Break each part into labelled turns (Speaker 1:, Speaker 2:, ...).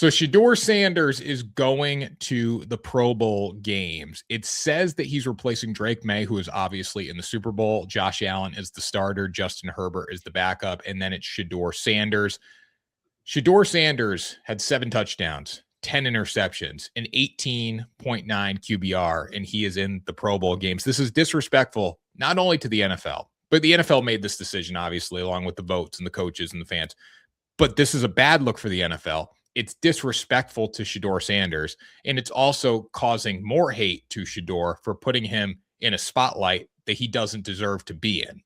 Speaker 1: So Shedeur Sanders is going to the Pro Bowl games. It says that he's replacing Drake May, who is obviously in the Super Bowl. Josh Allen is the starter. Justin Herbert is the backup. And then it's Shedeur Sanders. Shedeur Sanders had 7 touchdowns, 10 interceptions, an 18.9 QBR, and he is in the Pro Bowl games. This is disrespectful, not only to the NFL, but the NFL made this decision, obviously, along with the votes and the coaches and the fans. But this is a bad look for the NFL. It's disrespectful to Shedeur Sanders, and it's also causing more hate to Shedeur for putting him in a spotlight that he doesn't deserve to be in.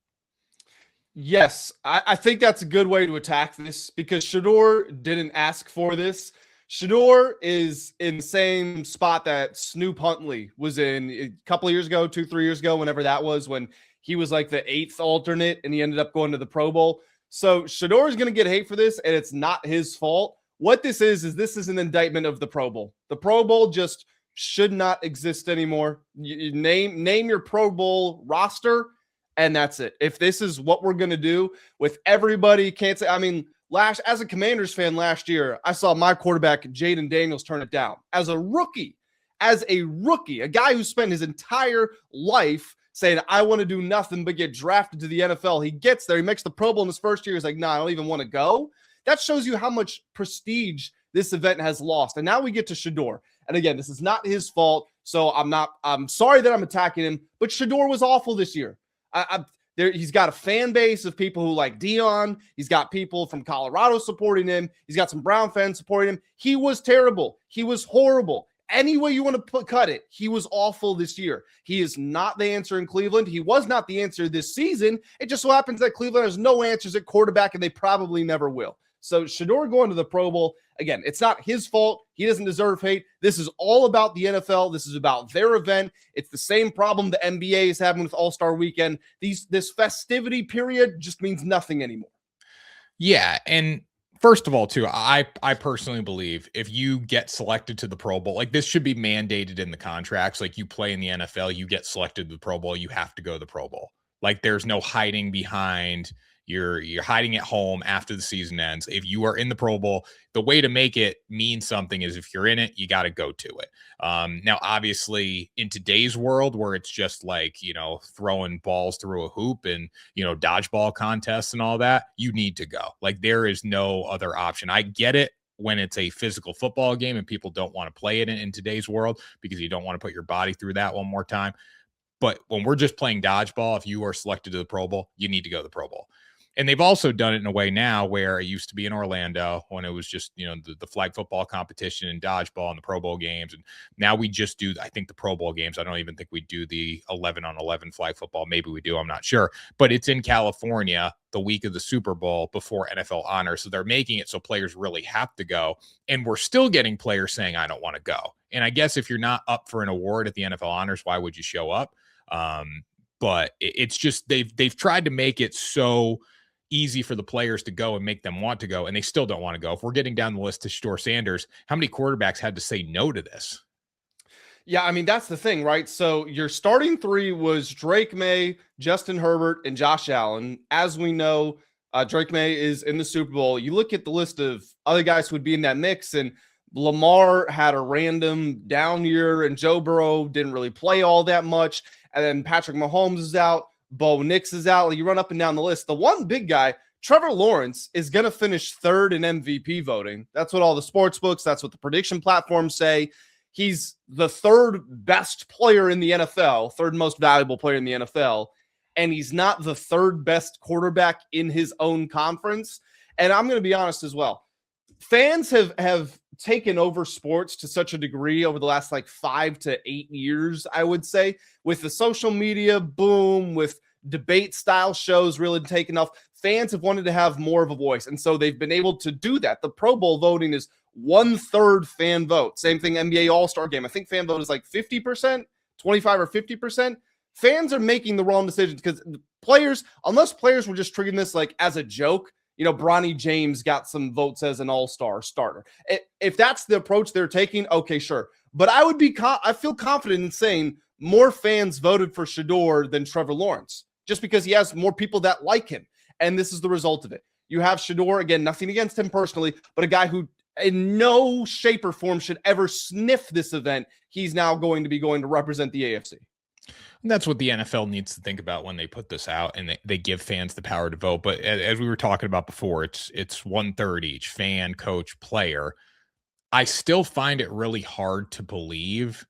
Speaker 2: Yes, I think that's a good way to attack this because Shedeur didn't ask for this. Shedeur is in the same spot that Snoop Huntley was in a couple of years ago, 2-3 years ago, whenever that was, when he was like the 8th alternate and he ended up going to the Pro Bowl. So Shedeur is going to get hate for this, and it's not his fault. What this is an indictment of the Pro Bowl. The Pro Bowl just should not exist anymore. You name your Pro Bowl roster, and that's it. If this is what we're going to do with everybody, can't say, I mean, as a Commanders fan last year, I saw my quarterback, Jaden Daniels, turn it down. As a rookie, a guy who spent his entire life saying, I want to do nothing but get drafted to the NFL. He gets there, he makes the Pro Bowl in his first year. He's like, I don't even want to go. That shows you how much prestige this event has lost. And now we get to Shedeur. And again, this is not his fault. So I'm sorry that I'm attacking him, but Shedeur was awful this year. He's got a fan base of people who like Dion. He's got people from Colorado supporting him. He's got some Brown fans supporting him. He was terrible. He was horrible. Any way you want to cut it, he was awful this year. He is not the answer in Cleveland. He was not the answer this season. It just so happens that Cleveland has no answers at quarterback, and they probably never will. So Shedeur going to the Pro Bowl, again, it's not his fault. He doesn't deserve hate. This is all about the NFL. This is about their event. It's the same problem the NBA is having with All-Star Weekend. This festivity period just means nothing anymore.
Speaker 1: Yeah, and first of all, too, I personally believe if you get selected to the Pro Bowl, like this should be mandated in the contracts. Like you play in the NFL, you get selected to the Pro Bowl, you have to go to the Pro Bowl. Like there's no hiding behind. You're hiding at home after the season ends. If you are in the Pro Bowl, the way to make it mean something is if you're in it, you got to go to it. Now, obviously, in today's world where it's just like, throwing balls through a hoop and, dodgeball contests and all that, you need to go. Like there is no other option. I get it when it's a physical football game and people don't want to play it in today's world because you don't want to put your body through that one more time. But when we're just playing dodgeball, if you are selected to the Pro Bowl, you need to go to the Pro Bowl. And they've also done it in a way now where it used to be in Orlando when it was just, the flag football competition and dodgeball and the Pro Bowl games. And now we just do, I think, the Pro Bowl games. I don't even think we do the 11-on-11 flag football. Maybe we do. I'm not sure. But it's in California the week of the Super Bowl before NFL honors. So they're making it so players really have to go. And we're still getting players saying, I don't want to go. And I guess if you're not up for an award at the NFL honors, why would you show up? But it's just they've tried to make it so easy for the players to go and make them want to go, and they still don't want to go. If we're getting down the list to Shedeur Sanders, how many quarterbacks had to say no to this?
Speaker 2: Yeah, I mean, that's the thing, right? So your starting 3 was Drake May, Justin Herbert, and Josh Allen. As we know, Drake May is in the Super Bowl. You look at the list of other guys who would be in that mix, and Lamar had a random down year, and Joe Burrow didn't really play all that much. And then Patrick Mahomes is out. Bo Nix is out. You run up and down the list. The one big guy, Trevor Lawrence, is going to finish 3rd in MVP voting. That's what all the sports books, that's what the prediction platforms say. He's the 3rd best player in the NFL, 3rd most valuable player in the NFL, and he's not the 3rd best quarterback in his own conference. And I'm going to be honest as well. Fans have taken over sports to such a degree over the last 5 to 8 years, I would say, with the social media boom, with debate style shows really taking off. Fans have wanted to have more of a voice, and so they've been able to do that. The Pro Bowl voting is 1/3 fan vote. Same thing, NBA All-Star Game. I think fan vote is 50%, 25 or 50%. Fans are making the wrong decisions because unless players were just treating this as a joke, Bronny James got some votes as an all-star starter. If that's the approach they're taking, okay, sure. But I feel confident in saying more fans voted for Shedeur than Trevor Lawrence, just because he has more people that like him. And this is the result of it. You have Shedeur, again, nothing against him personally, but a guy who in no shape or form should ever sniff this event, he's now going to be going to represent the AFC.
Speaker 1: And that's what the NFL needs to think about when they put this out and they give fans the power to vote. But as we were talking about before, it's 1/3 each, fan, coach, player. I still find it really hard to believe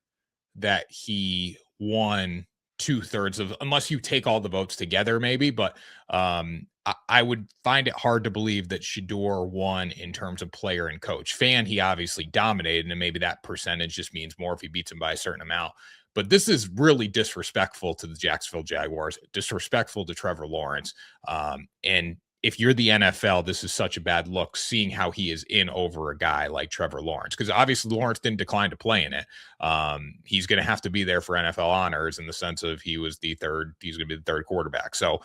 Speaker 1: that he won 2/3 of, unless you take all the votes together, maybe. But I would find it hard to believe that Shedeur won in terms of player and coach. Fan, he obviously dominated, and maybe that percentage just means more if he beats him by a certain amount. But this is really disrespectful to the Jacksonville Jaguars, disrespectful to Trevor Lawrence. And if you're the NFL, this is such a bad look, seeing how he is in over a guy like Trevor Lawrence, because obviously Lawrence didn't decline to play in it. He's going to have to be there for NFL honors in the sense of he's going to be the third quarterback. So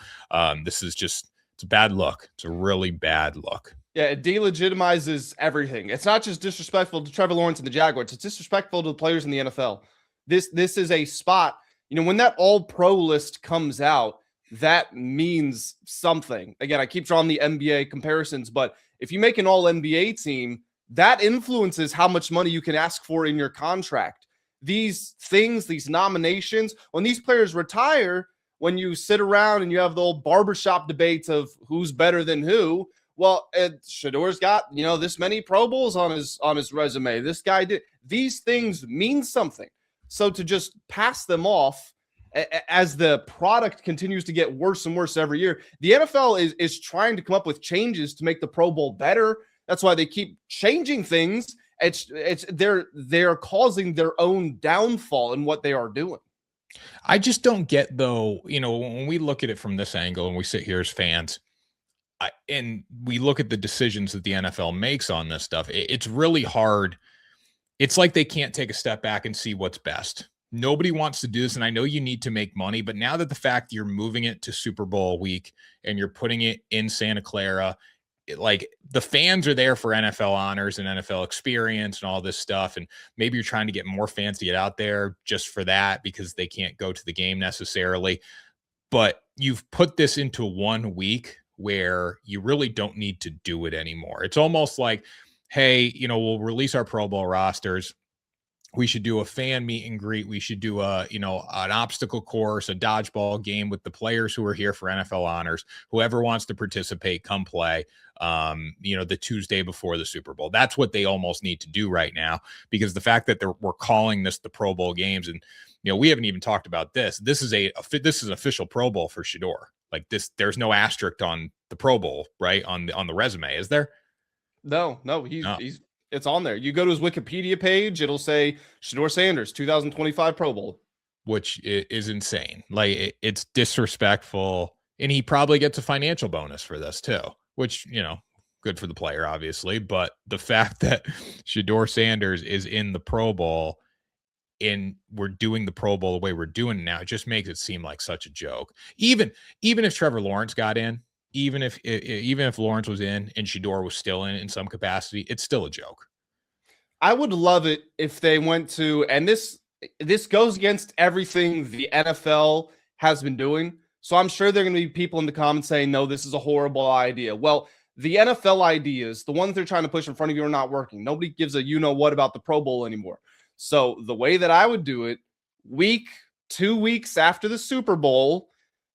Speaker 1: this is just, it's a bad look. It's a really bad look.
Speaker 2: Yeah, it delegitimizes everything. It's not just disrespectful to Trevor Lawrence and the Jaguars. It's disrespectful to the players in the NFL. This is a spot, when that all-pro list comes out, that means something. Again, I keep drawing the NBA comparisons, but if you make an all-NBA team, that influences how much money you can ask for in your contract. These things, these nominations, when these players retire, when you sit around and you have the old barbershop debates of who's better than who, well, Shedeur's got, this many Pro Bowls on his resume. This guy did. These things mean something. So to just pass them off as the product continues to get worse and worse every year, the NFL is trying to come up with changes to make the Pro Bowl better. That's why they keep changing things. They're causing their own downfall in what they are doing.
Speaker 1: I just don't get, though, when we look at it from this angle and we sit here as fans, and we look at the decisions that the NFL makes on this stuff, it's really hard. It's like they can't take a step back and see what's best. Nobody wants to do this, and I know you need to make money, but now that the fact you're moving it to Super Bowl week and you're putting it in Santa Clara, the fans are there for NFL honors and NFL experience and all this stuff, and maybe you're trying to get more fans to get out there just for that because they can't go to the game necessarily. But you've put this into 1 week where you really don't need to do it anymore. It's almost like, hey, we'll release our Pro Bowl rosters. We should do a fan meet and greet. We should do an obstacle course, a dodgeball game with the players who are here for NFL honors. Whoever wants to participate, come play, the Tuesday before the Super Bowl. That's what they almost need to do right now, because the fact that we're calling this the Pro Bowl games, and, we haven't even talked about this. This is an official Pro Bowl for Shedeur. Like this, there's no asterisk on the Pro Bowl, right? On the resume, is there?
Speaker 2: No, he's it's on there. You go to his Wikipedia page, it'll say Shedeur Sanders, 2025 Pro Bowl.
Speaker 1: Which is insane. It's disrespectful. And he probably gets a financial bonus for this too, which, good for the player, obviously. But the fact that Shedeur Sanders is in the Pro Bowl and we're doing the Pro Bowl the way we're doing it now, it just makes it seem like such a joke. Even if Trevor Lawrence got in, even if Lawrence was in and Shedeur was still in some capacity, it's still a joke.
Speaker 2: I would love it if they went to, and this goes against everything the NFL has been doing. So I'm sure there are going to be people in the comments saying, no, this is a horrible idea. Well, the NFL ideas, the ones they're trying to push in front of you, are not working. Nobody gives a what about the Pro Bowl anymore. So the way that I would do it, 2 weeks after the Super Bowl,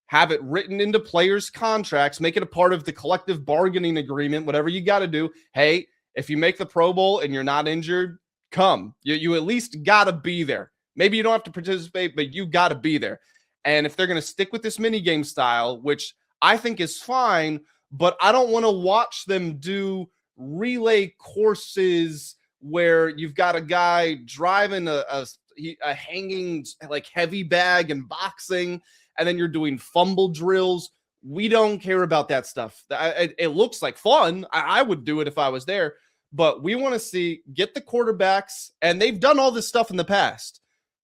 Speaker 2: have it written into players' contracts, make it a part of the collective bargaining agreement, whatever you got to do. Hey, if you make the Pro Bowl and you're not injured, come. You at least got to be there. Maybe you don't have to participate, but you got to be there. And if they're going to stick with this mini game style, which I think is fine, but I don't want to watch them do relay courses where you've got a guy driving a hanging heavy bag and boxing, and then you're doing fumble drills. We don't care about that stuff. It looks like fun. I would do it if I was there, but we want to get the quarterbacks, and they've done all this stuff in the past.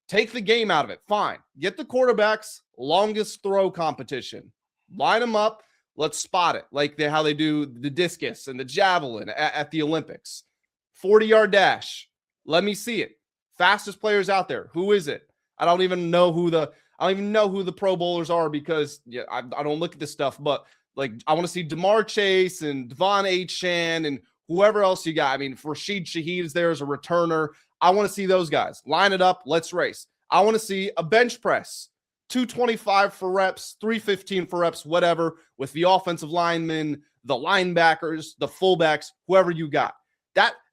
Speaker 2: Take the game out of it. Fine. Get the quarterbacks, longest throw competition. Line them up. Let's spot it. How they do the discus and the javelin at the Olympics. 40-yard dash. Let me see it. Fastest players out there. Who is it? I don't even know who the Pro Bowlers are, because I don't look at this stuff, but I want to see DeMar Chase and Devon Achane and whoever else you got. I mean, if Rashid Shaheed is there as a returner, I want to see those guys. Line it up. Let's race. I want to see a bench press, 225 for reps, 315 for reps, whatever, with the offensive linemen, the linebackers, the fullbacks, whoever you got.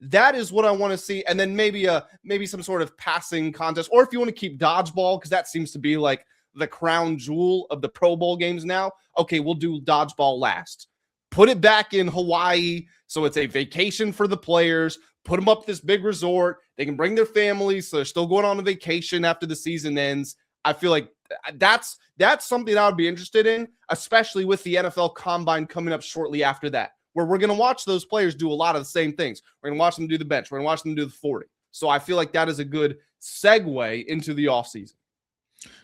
Speaker 2: That is what I want to see. And then maybe some sort of passing contest, or if you want to keep dodgeball, because that seems to be like the crown jewel of the Pro Bowl games now. Okay, we'll do dodgeball last. Put it back in Hawaii, so it's a vacation for the players. Put them up this big resort. They can bring their families, so they're still going on a vacation after the season ends. I feel like that's something I would be interested in, especially with the NFL Combine coming up shortly after that, where we're going to watch those players do a lot of the same things. We're going to watch them do the bench. We're going to watch them do the 40. So I feel like that is a good segue into the offseason.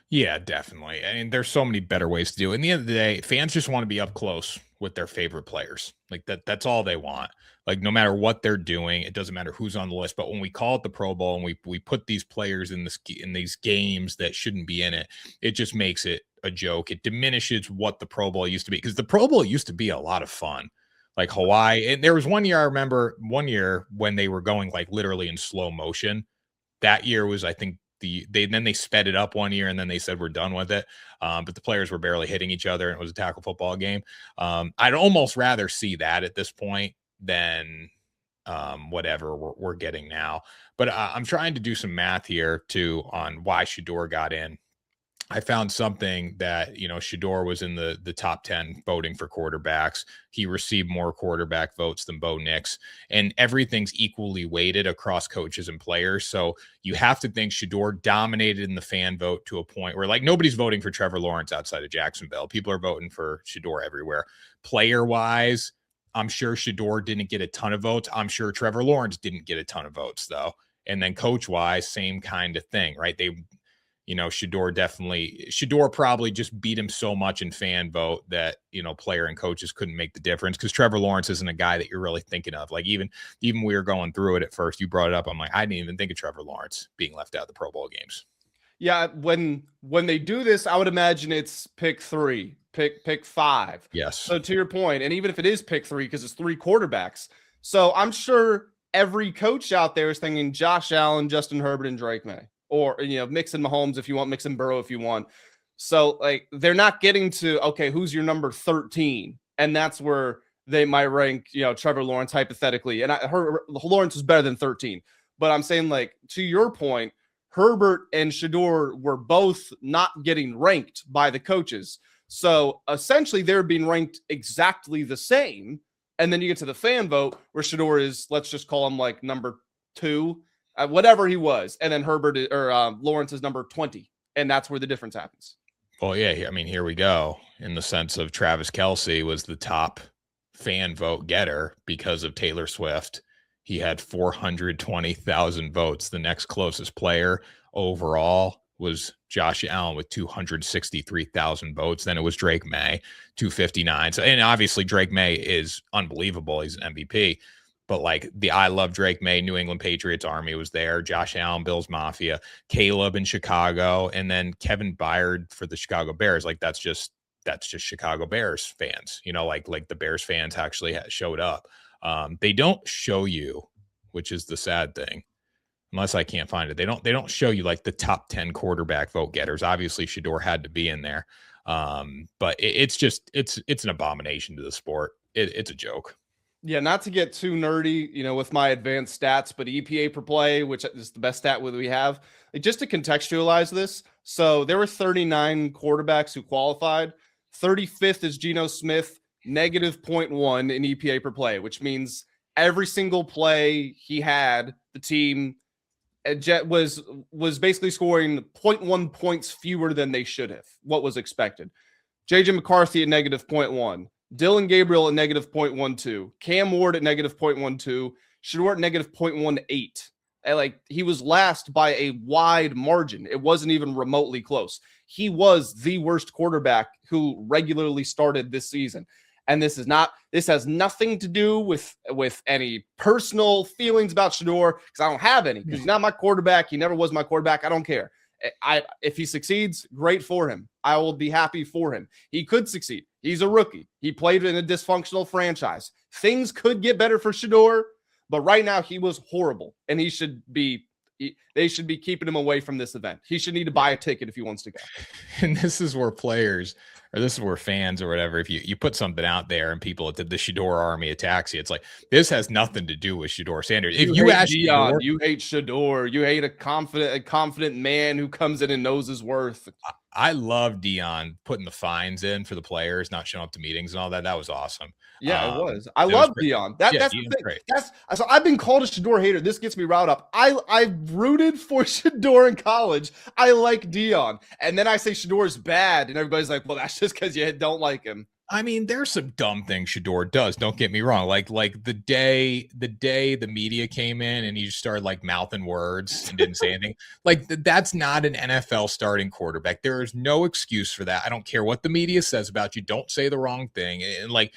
Speaker 1: Yeah, definitely. I mean, there's so many better ways to do it. In the end of the day, fans just want to be up close with their favorite players. Like that's all they want. Like no matter what they're doing, it doesn't matter who's on the list. But when we call it the Pro Bowl and we put these players in these games that shouldn't be in it, it just makes it a joke. It diminishes what the Pro Bowl used to be, because the Pro Bowl used to be a lot of fun. Like Hawaii, and there was one year I remember when they were going like literally in slow motion. That year was, I think, they sped it up one year and then they said we're done with it. But the players were barely hitting each other and it was a tackle football game. I'd almost rather see that at this point than whatever we're getting now. But I'm trying to do some math here too on why Shedeur got in. I found something that, Shedeur was in the top 10 voting for quarterbacks. He received more quarterback votes than Bo Nix, and everything's equally weighted across coaches and players. So you have to think Shedeur dominated in the fan vote to a point where like nobody's voting for Trevor Lawrence outside of Jacksonville. People are voting for Shedeur everywhere. Player wise, I'm sure Shedeur didn't get a ton of votes. I'm sure Trevor Lawrence didn't get a ton of votes though. And then coach wise, same kind of thing, right? Shedeur probably just beat him so much in fan vote that, player and coaches couldn't make the difference, because Trevor Lawrence isn't a guy that you're really thinking of. Like even we were going through it at first, you brought it up. I'm like, I didn't even think of Trevor Lawrence being left out of the Pro Bowl games.
Speaker 2: Yeah. When they do this, I would imagine it's pick 3, pick 5.
Speaker 1: Yes.
Speaker 2: So to your point, and even if it is pick 3, because it's 3 quarterbacks. So I'm sure every coach out there is thinking Josh Allen, Justin Herbert, and Drake May. Or, mix in Mahomes if you want, mix in Burrow if you want. So, like, they're not getting to, okay, who's your number 13? And that's where they might rank, Trevor Lawrence hypothetically. And Lawrence is better than 13. But I'm saying, like, to your point, Herbert and Shedeur were both not getting ranked by the coaches. So, essentially, they're being ranked exactly the same. And then you get to the fan vote where Shedeur is, let's just call him, like, number 2. Whatever he was, and then Lawrence is number 20, and that's where the difference happens.
Speaker 1: Well, yeah, I mean, here we go. In the sense of Travis Kelce was the top fan vote getter because of Taylor Swift. He had 420,000 votes. The next closest player overall was Josh Allen with 263,000 votes. Then it was Drake May, 259. So, and obviously Drake May is unbelievable. He's an MVP. But like the I Love Drake May New England Patriots Army was there, Josh Allen, Bills Mafia, Caleb in Chicago, and then Kevin Byard for the Chicago Bears. Like that's just Chicago Bears fans, like the Bears fans actually showed up. They don't show you, which is the sad thing, unless I can't find it. They don't show you like the top 10 quarterback vote getters. Obviously Shedeur had to be in there. But it's an abomination to the sport. It's a joke.
Speaker 2: Yeah, not to get too nerdy, with my advanced stats, but EPA per play, which is the best stat we have, like just to contextualize this. So there were 39 quarterbacks who qualified. 35th is Geno Smith, negative 0.1 in EPA per play, which means every single play he had, the team was basically scoring 0.1 points fewer than they should have, what was expected. JJ McCarthy at negative 0.1. Dylan Gabriel at negative 0.12, Cam Ward at negative 0.12, Shedeur at negative 0.18. Like he was last by a wide margin. It wasn't even remotely close. He was the worst quarterback who regularly started this season. And this has nothing to do with any personal feelings about Shedeur, because I don't have any, because he's not my quarterback. He never was my quarterback. I don't care. If he succeeds, great for him. I will be happy for him. He could succeed. He's a rookie. He played in a dysfunctional franchise. Things could get better for Shedeur, but right now he was horrible, and they should be keeping him away from this event. He should need to buy a ticket if he wants to go.
Speaker 1: And this is where players, or this is where fans or whatever, if you put something out there and people at the Shedeur army attacks you, it's like, this has nothing to do with Shedeur Sanders. If you ask
Speaker 2: Dion, you hate Shedeur, you hate a confident man who comes in and knows his worth.
Speaker 1: I love Dion putting the fines in for the players not showing up to meetings and all that. That was awesome.
Speaker 2: Yeah, it was. I love Dion. That's the thing.
Speaker 1: Great.
Speaker 2: So I've been called a Shedeur hater. This gets me riled up. I rooted for Shedeur in college. I like Dion, and then I say Shedeur's bad, and everybody's like, "Well, that's just because you don't like him."
Speaker 1: I mean, there's some dumb things Shedeur does. Don't get me wrong. Like the day the media came in and he just started like mouthing words and didn't say anything. Like that's not an NFL starting quarterback. There is no excuse for that. I don't care what the media says about you. Don't say the wrong thing. And like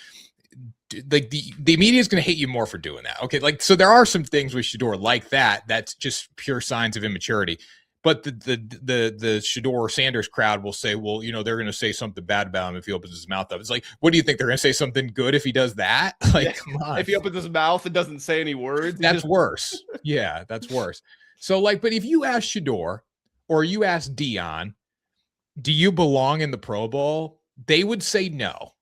Speaker 1: the media is going to hate you more for doing that. Okay, like so there are some things with Shedeur like that. That's just pure signs of immaturity. But the Shedeur Sanders crowd will say, well, you know, they're going to say something bad about him if he opens his mouth up. It's like, what do you think? They're going to say something good if he does that? Like, yeah. Come on.
Speaker 2: If he opens his mouth and doesn't say any words.
Speaker 1: That's worse. Yeah, that's worse. So, like, but if you ask Shedeur or you ask Dion, do you belong in the Pro Bowl? They would say no.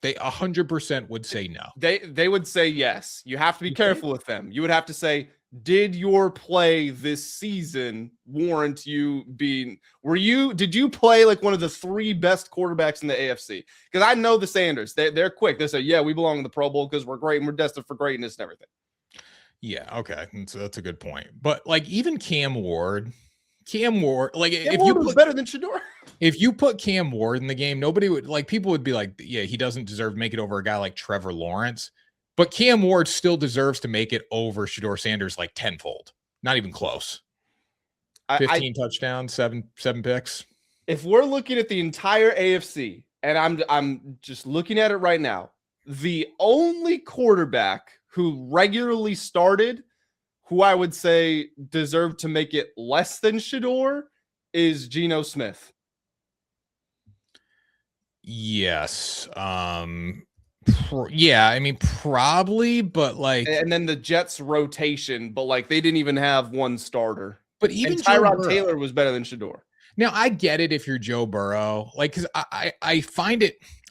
Speaker 1: They 100% would say no.
Speaker 2: They would say yes. You have to be careful with them. You would have to say, did your play this season warrant you being, did you play like one of the 3 best quarterbacks in the AFC? Because I know the Sanders, they're quick. They say, yeah, we belong in the Pro Bowl because we're great and we're destined for greatness and everything.
Speaker 1: Yeah. Okay. So that's a good point. But like even Cam Ward, like
Speaker 2: if you was better than Shedeur.
Speaker 1: If you put Cam Ward in the game, nobody would like, people would be like, yeah, he doesn't deserve to make it over a guy like Trevor Lawrence. But Cam Ward still deserves to make it over Shedeur Sanders like tenfold. Not even close. 15 touchdowns, seven picks.
Speaker 2: If we're looking at the entire AFC, and I'm just looking at it right now, the only quarterback who regularly started, who I would say deserved to make it less than Shedeur, is Geno Smith.
Speaker 1: Yes. Yeah, I mean, probably, but like,
Speaker 2: and then the Jets rotation, but like they didn't even have one starter.
Speaker 1: But even
Speaker 2: Tyrod Taylor was better than Shedeur.
Speaker 1: Now I get it if you're Joe Burrow, like, because I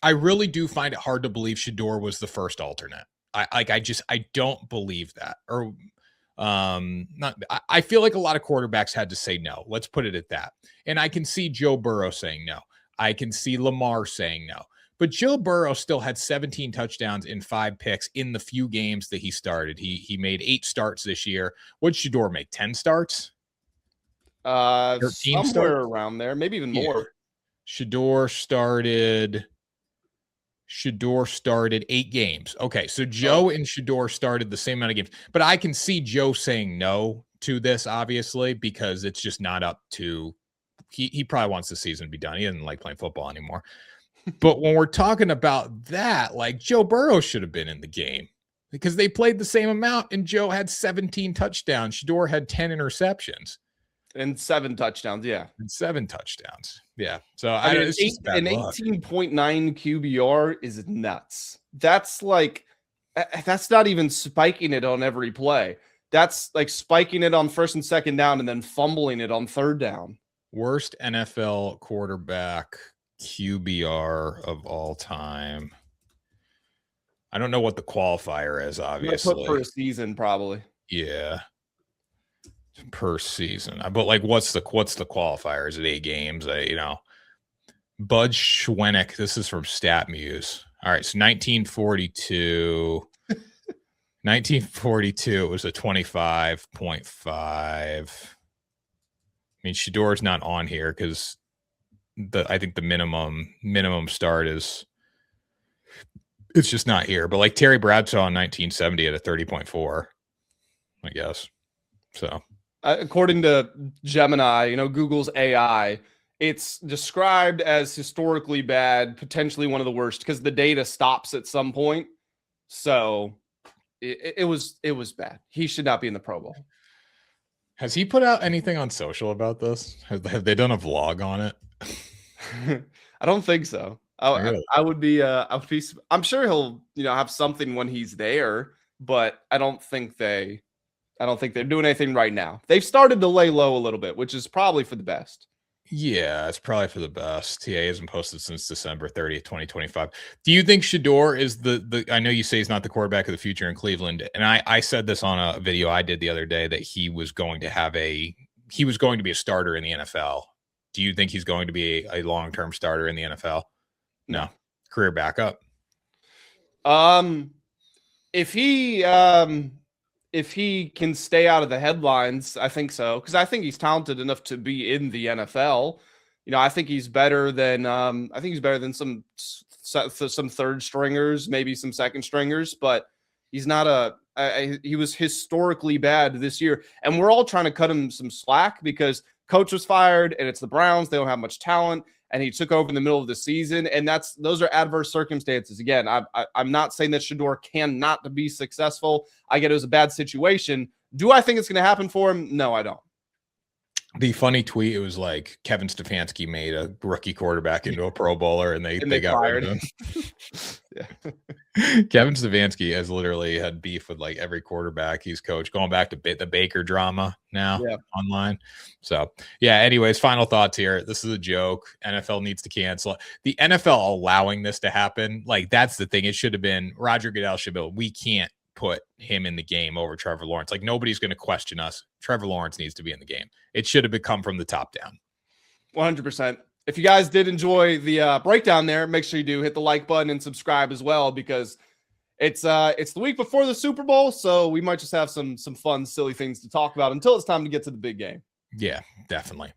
Speaker 1: really do find it hard to believe Shedeur was the first alternate. I don't believe that, or I feel like a lot of quarterbacks had to say no. Let's put it at that. And I can see Joe Burrow saying no. I can see Lamar saying no. But Joe Burrow still had 17 touchdowns in 5 picks in the few games that he started. He made 8 starts this year. What did Shedeur make? 10 starts?
Speaker 2: 13 somewhere starts? Around there, maybe even more.
Speaker 1: Shedeur started 8 games. Okay, so Joe and Shedeur started the same amount of games. But I can see Joe saying no to this, obviously, because it's just not up to – he probably wants the season to be done. He doesn't like playing football anymore. But when we're talking about that, like Joe Burrow should have been in the game because they played the same amount and Joe had 17 touchdowns. Shedeur had 10 interceptions.
Speaker 2: And 7 touchdowns, yeah.
Speaker 1: And 7 touchdowns. Yeah. So
Speaker 2: I mean, it's just an 18.9 QBR is nuts. That's like, that's not even spiking it on every play. That's like spiking it on first and second down and then fumbling it on third down.
Speaker 1: Worst NFL quarterback QBR of all time. I don't know what the qualifier is, obviously.
Speaker 2: Put for a season, probably.
Speaker 1: Yeah. Per season. But like what's the qualifier? Is it 8 games? Bud Schwennick. This is from StatMuse. All right, so 1942. 1942, it was a 25.5. I mean, Shedeur's not on here because I think the minimum start is it's just not here. But like Terry Bradshaw in 1970 at a 30.4, I guess. So
Speaker 2: according to Gemini, Google's AI, it's described as historically bad, potentially one of the worst because the data stops at some point. So it was bad. He should not be in the Pro Bowl.
Speaker 1: Has he put out anything on social about this? Have they done a vlog on it?
Speaker 2: I don't think so.
Speaker 1: Really?
Speaker 2: I would be I'm sure he'll, have something when he's there, but I don't think they're doing anything right now. They've started to lay low a little bit, which is probably for the best.
Speaker 1: Yeah, it's probably for the best. Yeah, he hasn't posted since December 30th, 2025. Do you think Shedeur is the I know you say he's not the quarterback of the future in Cleveland, and I said this on a video I did the other day that he was going to be a starter in the NFL. Do you think he's going to be a long-term starter in the NFL? No. Career backup.
Speaker 2: Um, if he can stay out of the headlines, I think so, because I think he's talented enough to be in the NFL. I think he's better than some third stringers, maybe some second stringers, but he's not he was historically bad this year, and we're all trying to cut him some slack because coach was fired and it's the Browns. They don't have much talent, and he took over in the middle of the season, and those are adverse circumstances. Again, I'm not saying that Shedeur cannot be successful. I get it was a bad situation. Do I think it's going to happen for him? No, I don't.
Speaker 1: The funny tweet, it was like Kevin Stefanski made a rookie quarterback into a Pro Bowler, and they got rid of him. Kevin Stefanski has literally had beef with like every quarterback he's coached, going back to the Baker drama now online. So yeah, anyways, final thoughts here. This is a joke. NFL needs to cancel. The NFL allowing this to happen, like that's the thing. It should have been Roger Goodell should be. We can't put him in the game over Trevor Lawrence. Like nobody's going to question us. Trevor Lawrence needs to be in the game. It should have come from the top down.
Speaker 2: 100%. If you guys did enjoy the breakdown there, make sure you do hit the like button and subscribe as well, because it's the week before the Super Bowl, so we might just have some fun, silly things to talk about until it's time to get to the big game.
Speaker 1: Yeah, definitely.